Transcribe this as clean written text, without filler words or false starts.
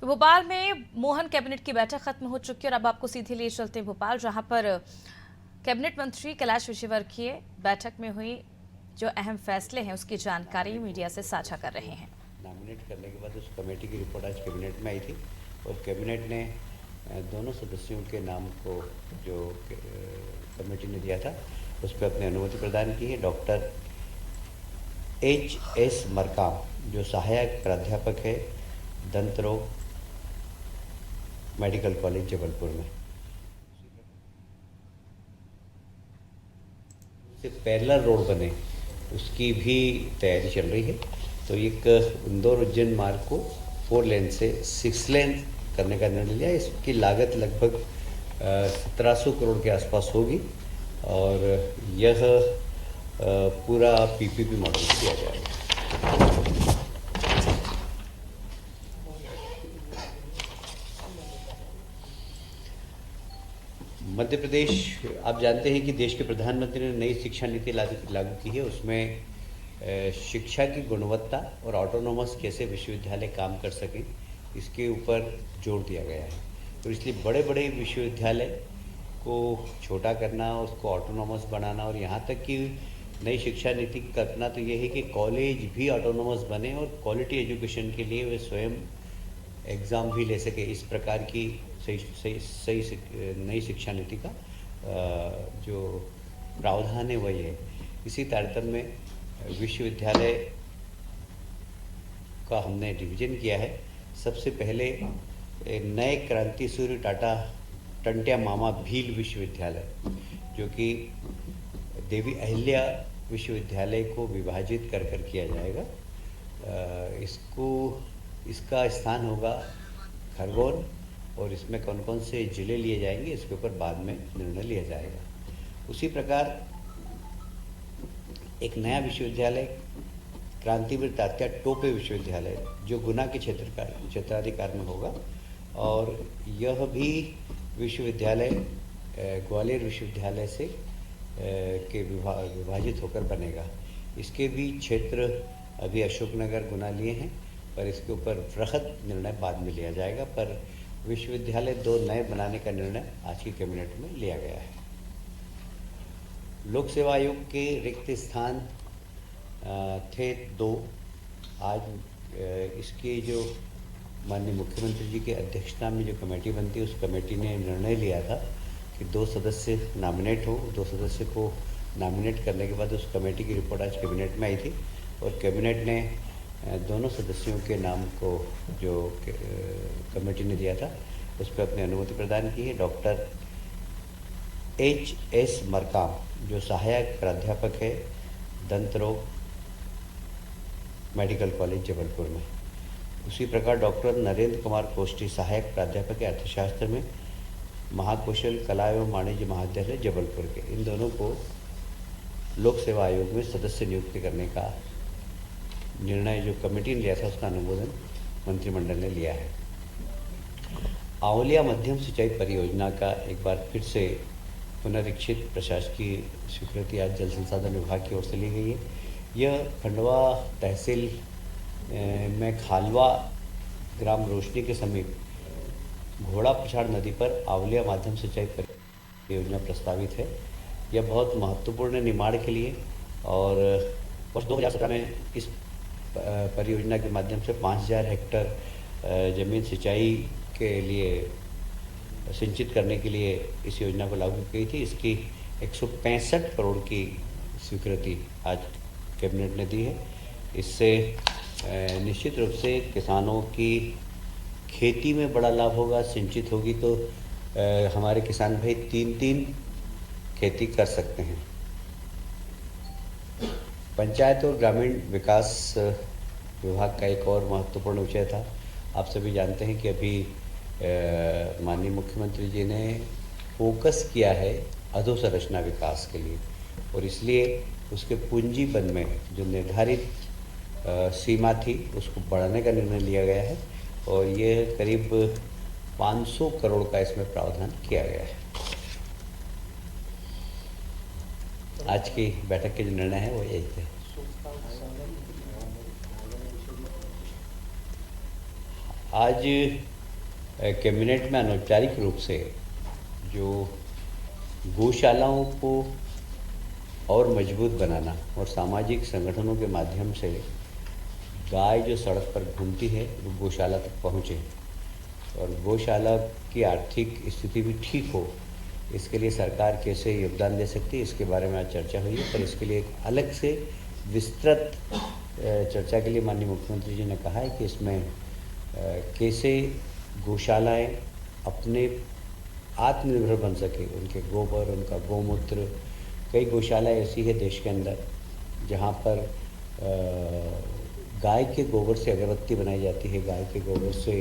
तो भोपाल में मोहन कैबिनेट की बैठक खत्म हो चुकी है और अब आपको सीधे लिए चलते हैं भोपाल, जहां पर कैबिनेट मंत्री कैलाश विजयवर्गीय बैठक में हुई जो अहम फैसले हैं उसकी जानकारी मीडिया से साझा कर रहे हैं। नॉमिनेट करने के बाद उस कमेटी की रिपोर्ट आज कैबिनेट में आई थी और कैबिनेट ने दोनों सदस्यों के नाम को जो कमेटी ने दिया था उस पर अपनी अनुमति प्रदान की है। Doctor H.S. मरकाम जो सहायक प्राध्यापक है दंत रोग मेडिकल कॉलेज जबलपुर में, से पैरेलल रोड बने उसकी भी तैयारी चल रही है। तो एक इंदौर उज्जैन मार्ग को 4 लेन से 6 लेन करने का निर्णय लिया। इसकी लागत लगभग 1700 करोड़ के आसपास होगी और यह पूरा PPP मॉडल किया जाएगा। मध्य प्रदेश, आप जानते हैं कि देश के प्रधानमंत्री ने नई शिक्षा नीति लागू की है। उसमें शिक्षा की गुणवत्ता और ऑटोनोमस कैसे विश्वविद्यालय काम कर सकें इसके ऊपर जोर दिया गया है। तो इसलिए बड़े बड़े विश्वविद्यालय को छोटा करना, उसको ऑटोनोमस बनाना और यहाँ तक कि नई शिक्षा नीति की कल्पना तो ये है कि कॉलेज भी ऑटोनोमस बने और क्वालिटी एजुकेशन के लिए वे स्वयं एग्ज़ाम भी ले सके। इस प्रकार की सही नई शिक्षा नीति का जो प्रावधान है वही है। इसी तारतम्य में विश्वविद्यालय का हमने डिवीजन किया है। सबसे पहले नए क्रांति सूर्य टाटा टंट्या मामा भील विश्वविद्यालय जो कि देवी अहिल्या विश्वविद्यालय को विभाजित कर किया जाएगा। इसका स्थान होगा खरगोन और इसमें कौन कौन से ज़िले लिए जाएंगे इसके ऊपर बाद में निर्णय लिया जाएगा। उसी प्रकार एक नया विश्वविद्यालय क्रांतिवीर तात्या टोपे विश्वविद्यालय जो गुना के क्षेत्राधिकार में होगा और यह भी विश्वविद्यालय ग्वालियर विश्वविद्यालय से के विभाजित होकर बनेगा। इसके भी क्षेत्र अभी अशोकनगर गुना लिए हैं पर इसके ऊपर वृहद निर्णय बाद में लिया जाएगा। पर विश्वविद्यालय 2 नए बनाने का निर्णय आज की कैबिनेट में लिया गया है। लोक सेवा आयोग के रिक्त स्थान थे 2। आज इसके जो माननीय मुख्यमंत्री जी के अध्यक्षता में जो कमेटी बनती है उस कमेटी ने निर्णय लिया था कि 2 सदस्य नॉमिनेट हो। 2 सदस्य को नॉमिनेट करने के बाद उस कमेटी की रिपोर्ट आज कैबिनेट में आई थी और कैबिनेट ने दोनों सदस्यों के नाम को जो कमेटी ने दिया था उस पर अपनी अनुमति प्रदान की है। Doctor H.S. मरकाम जो सहायक प्राध्यापक है दंत रोग मेडिकल कॉलेज जबलपुर में। उसी प्रकार डॉक्टर नरेंद्र कुमार कोष्टी सहायक प्राध्यापक है अर्थशास्त्र में महाकौशल कला एवं वाणिज्य महाविद्यालय जबलपुर के। इन दोनों को लोक सेवा आयोग में सदस्य नियुक्त करने का निर्णय जो कमेटी ने लिया था उसका अनुमोदन मंत्रिमंडल ने लिया है। आंवलिया मध्यम सिंचाई परियोजना का एक बार फिर से पुनरीक्षित प्रशासकीय स्वीकृति आज जल संसाधन विभाग की ओर से ली गई है। यह खंडवा तहसील में खालवा ग्राम रोशनी के समीप घोड़ा पछाड़ नदी पर आंवलिया माध्यम सिंचाई परियोजना प्रस्तावित है। यह बहुत महत्वपूर्ण है निर्माण के लिए और वर्ष 2017 में इस परियोजना के माध्यम से 5000 हेक्टेयर जमीन सिंचाई के लिए सिंचित करने के लिए इस योजना को लागू की थी। इसकी 165 करोड़ की स्वीकृति आज कैबिनेट ने दी है। इससे निश्चित रूप से किसानों की खेती में बड़ा लाभ होगा। सिंचित होगी तो हमारे किसान भाई 3 खेती कर सकते हैं। पंचायत और ग्रामीण विकास विभाग का एक और महत्वपूर्ण विषय था। आप सभी जानते हैं कि अभी माननीय मुख्यमंत्री जी ने फोकस किया है अधोसंरचना विकास के लिए और इसलिए उसके पूंजीबन में जो निर्धारित सीमा थी उसको बढ़ाने का निर्णय लिया गया है और ये करीब 500 करोड़ का इसमें प्रावधान किया गया है। आज की बैठक के जो निर्णय है वो यही थे। आज कैबिनेट में अनौपचारिक रूप से जो गौशालाओं को और मजबूत बनाना और सामाजिक संगठनों के माध्यम से गाय जो सड़क पर घूमती है वो गौशाला तक पहुँचे और गौशाला की आर्थिक स्थिति भी ठीक हो, इसके लिए सरकार कैसे योगदान दे सकती है, इसके बारे में आज चर्चा हुई है। पर इसके लिए एक अलग से विस्तृत चर्चा के लिए माननीय मुख्यमंत्री जी ने कहा है कि इसमें कैसे गौशालाएँ अपने आत्मनिर्भर बन सके, उनके गोबर, उनका गौमूत्र। कई गौशालाएँ ऐसी है देश के अंदर जहाँ पर गाय के गोबर से अगरबत्ती बनाई जाती है, गाय के गोबर से